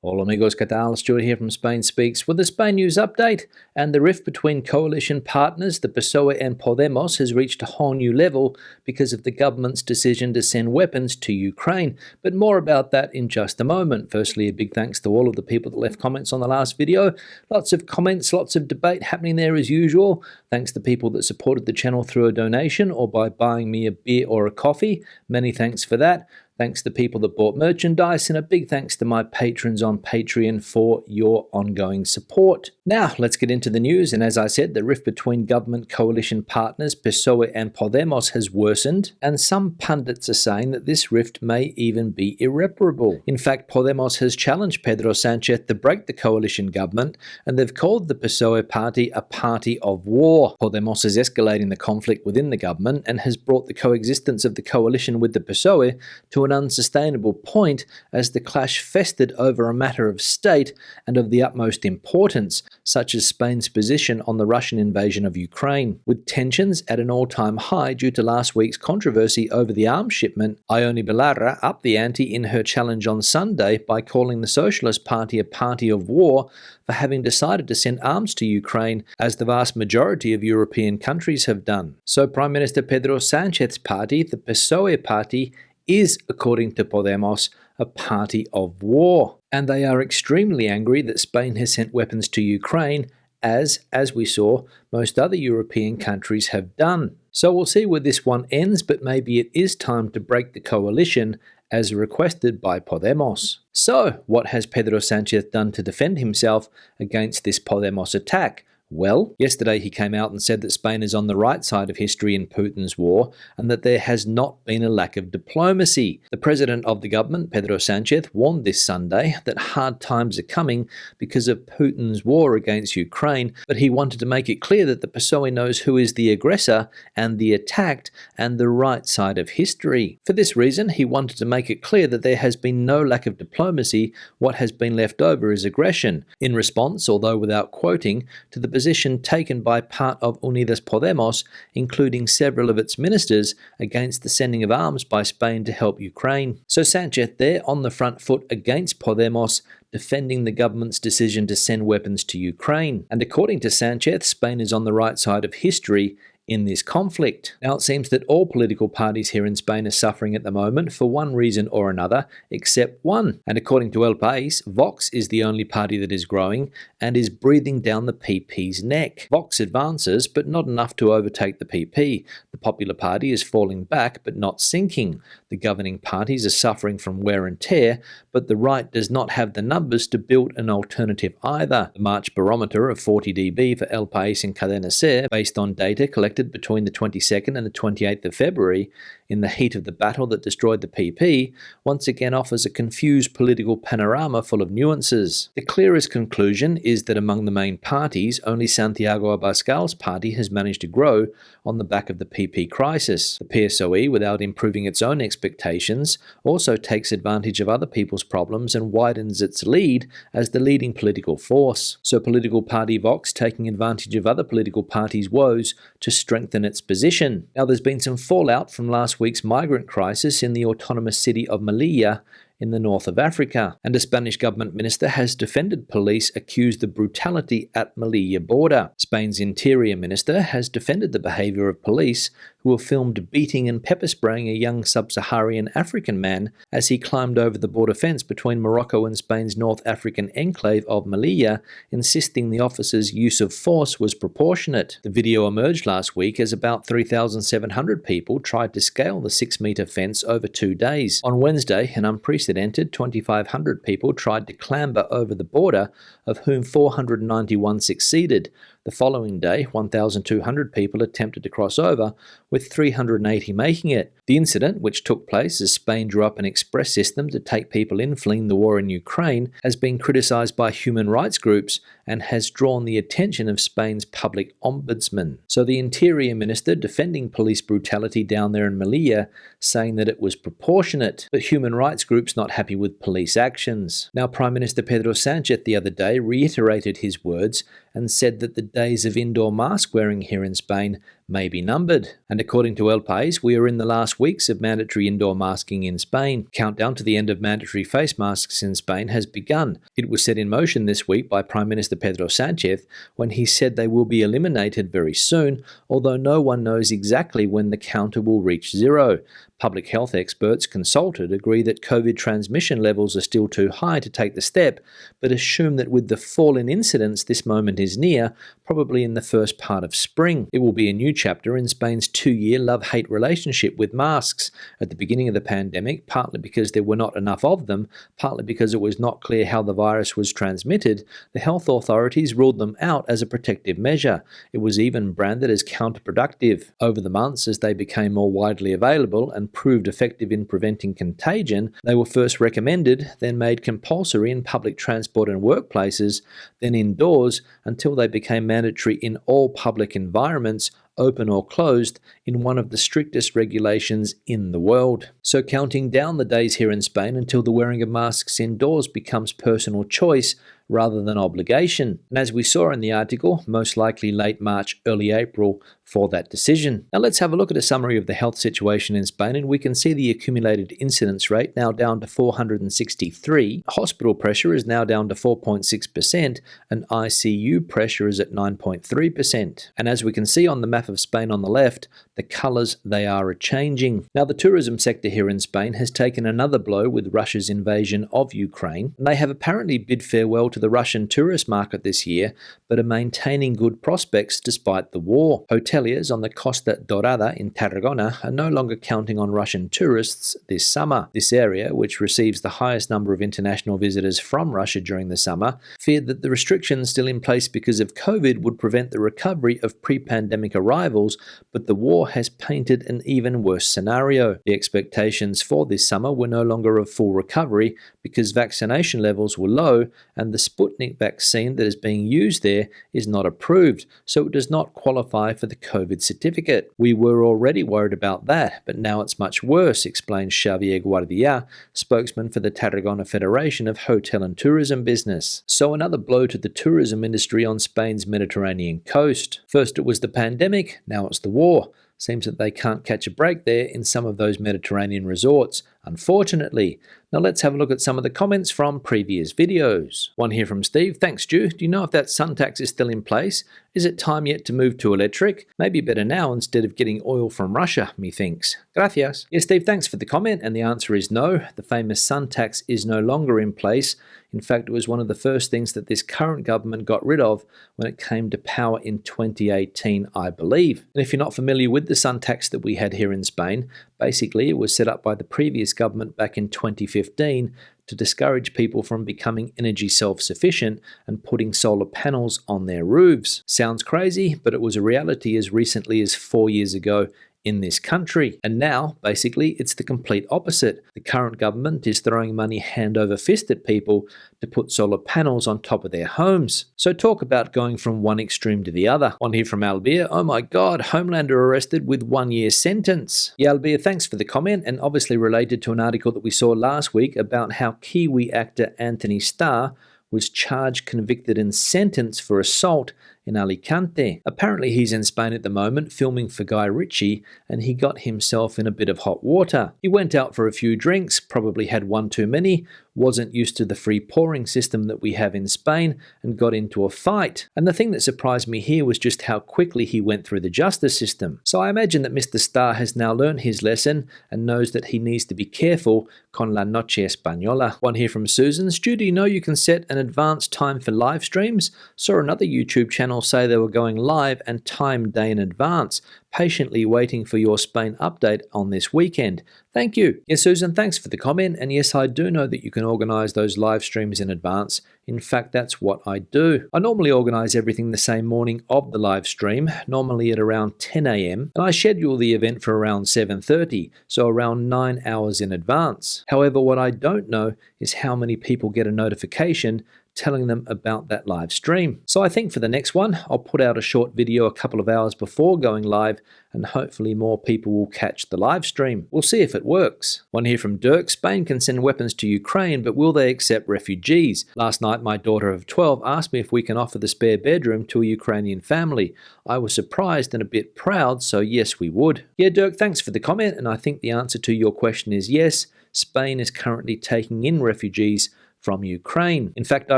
Hola amigos, ¿qué tal? Stuart here from Spain Speaks with the Spain News Update. And the rift between coalition partners, the PSOE and Podemos, has reached a whole new level because of the government's decision to send weapons to Ukraine. But more about that in just a moment. Firstly, a big thanks to all of the people that left comments on the last video. Lots of comments, lots of debate happening there as usual. Thanks to people that supported the channel through a donation or by buying me a beer or a coffee. Many thanks for that. Thanks to people that bought merchandise, and a big thanks to my patrons on Patreon for your ongoing support. Now, let's get into the news, and as I said, the rift between government coalition partners PSOE and Podemos has worsened, and some pundits are saying that this rift may even be irreparable. In fact, Podemos has challenged Pedro Sánchez to break the coalition government, and they've called the PSOE party a party of war. Podemos is escalating the conflict within the government and has brought the coexistence of the coalition with the PSOE to an unsustainable point as the clash festered over a matter of state and of the utmost importance, such as Spain's position on the Russian invasion of Ukraine. With tensions at an all-time high due to last week's controversy over the arms shipment, Ione Belarra upped the ante in her challenge on Sunday by calling the Socialist Party a party of war for having decided to send arms to Ukraine, as the vast majority of European countries have done. So Prime Minister Pedro Sanchez's party, the PSOE party, is, according to Podemos, a party of war. And they are extremely angry that Spain has sent weapons to Ukraine, as we saw, most other European countries have done. So we'll see where this one ends, but maybe it is time to break the coalition, as requested by Podemos. So, what has Pedro Sanchez done to defend himself against this Podemos attack? Well, yesterday he came out and said that Spain is on the right side of history in Putin's war and that there has not been a lack of diplomacy. The president of the government, Pedro Sánchez, warned this Sunday that hard times are coming because of Putin's war against Ukraine, but he wanted to make it clear that the PSOE knows who is the aggressor and the attacked and the right side of history. For this reason, he wanted to make it clear that there has been no lack of diplomacy. What has been left over is aggression. In response, although without quoting, to the position taken by part of Unidas Podemos, including several of its ministers, against the sending of arms by Spain to help Ukraine. So Sanchez there on the front foot against Podemos, defending the government's decision to send weapons to Ukraine. And according to Sanchez, Spain is on the right side of history in this conflict. Now, it seems that all political parties here in Spain are suffering at the moment for one reason or another, except one. And according to El País, Vox is the only party that is growing and is breathing down the PP's neck. Vox advances, but not enough to overtake the PP. The Popular Party is falling back, but not sinking. The governing parties are suffering from wear and tear, but the right does not have the numbers to build an alternative either. The March barometer of 40 dB for El País and Cadena SER, based on data collected between the 22nd and the 28th of February, in the heat of the battle that destroyed the PP, once again offers a confused political panorama full of nuances. The clearest conclusion is that among the main parties, only Santiago Abascal's party has managed to grow on the back of the PP crisis. The PSOE, without improving its own expectations, also takes advantage of other people's problems and widens its lead as the leading political force. So political party Vox taking advantage of other political parties' woes to strengthen its position. Now, there's been some fallout from last week's migrant crisis in the autonomous city of Melilla in the north of Africa, and a Spanish government minister has defended police accused of brutality at Melilla border. Spain's interior minister has defended the behavior of police who were filmed beating and pepper spraying a young sub-Saharan African man as he climbed over the border fence between Morocco and Spain's North African enclave of Melilla, insisting the officer's use of force was proportionate. The video emerged last week as about 3,700 people tried to scale the 6-meter fence over 2 days. On Wednesday, an unprecedented 2,500 people tried to clamber over the border, of whom 491 succeeded. The following day, 1,200 people attempted to cross over, with 380 making it. The incident, which took place as Spain drew up an express system to take people in fleeing the war in Ukraine, has been criticised by human rights groups and has drawn the attention of Spain's public ombudsman. So the Interior Minister defending police brutality down there in Melilla, saying that it was proportionate, but human rights groups not happy with police actions. Now, Prime Minister Pedro Sánchez the other day reiterated his words and said that the days of indoor mask wearing here in Spain may be numbered. And according to El País, we are in the last weeks of mandatory indoor masking in Spain. Countdown to the end of mandatory face masks in Spain has begun. It was set in motion this week by Prime Minister Pedro Sánchez when he said they will be eliminated very soon, although no one knows exactly when the counter will reach zero. Public health experts consulted agree that COVID transmission levels are still too high to take the step, but assume that with the fall in incidence this moment is near, probably in the first part of spring. It will be a new chapter in Spain's 2-year love-hate relationship with masks. At the beginning of the pandemic, partly because there were not enough of them, partly because it was not clear how the virus was transmitted, the health authorities ruled them out as a protective measure. It was even branded as counterproductive. Over the months, as they became more widely available and proved effective in preventing contagion, they were first recommended, then made compulsory in public transport and workplaces, then indoors, until they became mandatory in all public environments, open or closed, in one of the strictest regulations in the world. So counting down the days here in Spain until the wearing of masks indoors becomes personal choice rather than obligation. And as we saw in the article, most likely late March, early April for that decision. Now let's have a look at a summary of the health situation in Spain, and we can see the accumulated incidence rate now down to 463. Hospital pressure is now down to 4.6%, and ICU pressure is at 9.3%. And as we can see on the map of Spain on the left, the colours they are changing. Now the tourism sector here in Spain has taken another blow with Russia's invasion of Ukraine, and they have apparently bid farewell to the Russian tourist market this year, but are maintaining good prospects despite the war. Hoteliers on the Costa Dorada in Tarragona are no longer counting on Russian tourists this summer. This area, which receives the highest number of international visitors from Russia during the summer, feared that the restrictions still in place because of COVID would prevent the recovery of pre-pandemic arrivals, but the war has painted an even worse scenario. The expectations for this summer were no longer of full recovery because vaccination levels were low and the Sputnik vaccine that is being used there is not approved, so it does not qualify for the COVID certificate. We were already worried about that, but now it's much worse, explains Xavier Guardia, spokesman for the Tarragona Federation of Hotel and Tourism Business. So another blow to the tourism industry on Spain's Mediterranean coast. First it was the pandemic, now it's the war. Seems that they can't catch a break there in some of those Mediterranean resorts, unfortunately. Now let's have a look at some of the comments from previous videos. One here from Steve. Thanks, Stu. Do you know if that sun tax is still in place? Is it time yet to move to electric? Maybe better now instead of getting oil from Russia, methinks. Gracias. Yes, Steve, thanks for the comment, and the answer is no. The famous sun tax is no longer in place. In fact, it was one of the first things that this current government got rid of when it came to power in 2018, I believe. And if you're not familiar with the sun tax that we had here in Spain, basically it was set up by the previous government back in 2015 to discourage people from becoming energy self-sufficient and putting solar panels on their roofs. Sounds crazy, but it was a reality as recently as 4 years ago in this country. And now, basically, it's the complete opposite. The current government is throwing money hand over fist at people to put solar panels on top of their homes. So talk about going from one extreme to the other. One here from Albia. Oh my God, Homelander arrested with 1 year sentence. Yeah, Albia, thanks for the comment, and obviously related to an article that we saw last week about how Kiwi actor Anthony Starr was charged, convicted and sentenced for assault in Alicante. Apparently he's in Spain at the moment filming for Guy Ritchie, and he got himself in a bit of hot water. He went out for a few drinks, probably had one too many, wasn't used to the free pouring system that we have in Spain, and got into a fight. And the thing that surprised me here was just how quickly he went through the justice system. So I imagine that Mr. Starr has now learned his lesson and knows that he needs to be careful con la noche española. One here from Susan. Stu, do you know you can set an advanced time for live streams? Saw another YouTube channel say they were going live and time day in advance. Patiently waiting for your Spain update on this weekend. Thank you. Yes, Susan, thanks for the comment. And yes, I do know that you can organise those live streams in advance. In fact, that's what I do. I normally organise everything the same morning of the live stream, normally at around 10 a.m. and I schedule the event for around 7:30, so around 9 hours in advance. However, what I don't know is how many people get a notification telling them about that live stream. So I think for the next one, I'll put out a short video a couple of hours before going live, and hopefully more people will catch the live stream. We'll see if it works. One here from Dirk: Spain can send weapons to Ukraine, but will they accept refugees? Last night, my daughter of 12 asked me if we can offer the spare bedroom to a Ukrainian family. I was surprised and a bit proud, so yes, we would. Yeah, Dirk, thanks for the comment, and I think the answer to your question is yes. Spain is currently taking in refugees from Ukraine. In fact, I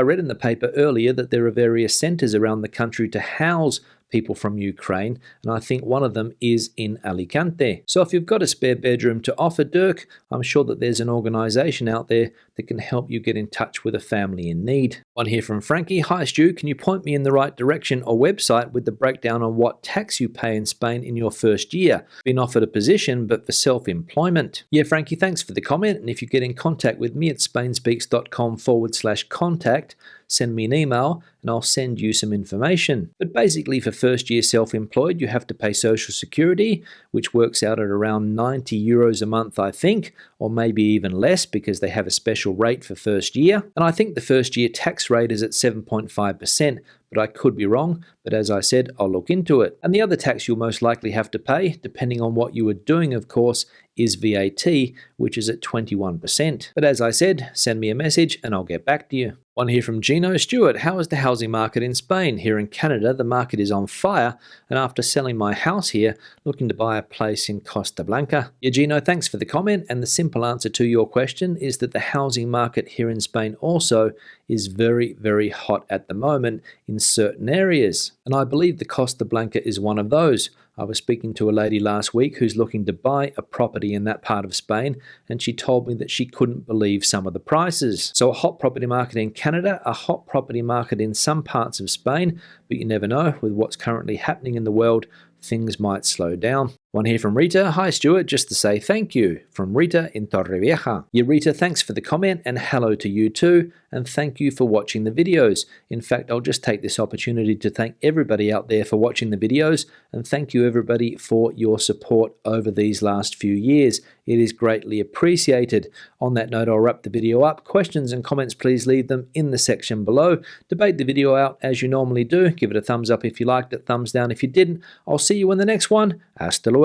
read in the paper earlier that there are various centres around the country to house people from Ukraine, and I think one of them is in Alicante. So if you've got a spare bedroom to offer, Dirk, I'm sure that there's an organisation out there that can help you get in touch with a family in need. One here from Frankie: Hi Stu, can you point me in the right direction or website with the breakdown on what tax you pay in Spain in your first year? Been offered a position, but for self-employment. Yeah, Frankie, thanks for the comment, and if you get in contact with me at spainspeaks.com/contact, send me an email and I'll send you some information. But basically, for first year self-employed, you have to pay Social Security, which works out at around 90 euros a month, I think, or maybe even less because they have a special rate for first year. And I think the first year tax rate is at 7.5%, but I could be wrong. But as I said, I'll look into it. And the other tax you'll most likely have to pay, depending on what you are doing, of course, is VAT, which is at 21%. But as I said, send me a message and I'll get back to you. One here from Gino: Stewart, how is the housing market in Spain? Here in Canada, the market is on fire, and after selling my house here, looking to buy a place in Costa Blanca. Yeah, Gino, thanks for the comment, and the simple answer to your question is that the housing market here in Spain also is very, very hot at the moment in certain areas. And I believe the Costa Blanca is one of those. I was speaking to a lady last week who's looking to buy a property in that part of Spain, and she told me that she couldn't believe some of the prices. So a hot property market in Canada, a hot property market in some parts of Spain, but you never know, with what's currently happening in the world, things might slow down. One here from Rita: Hi Stuart, just to say thank you. From Rita in Torrevieja. Yeah, Rita, thanks for the comment, and hello to you too, and thank you for watching the videos. In fact, I'll just take this opportunity to thank everybody out there for watching the videos, and thank you everybody for your support over these last few years. It is greatly appreciated. On that note, I'll wrap the video up. Questions and comments, please leave them in the section below. Debate the video out as you normally do. Give it a thumbs up if you liked it, thumbs down if you didn't. I'll see you in the next one. Hasta luego.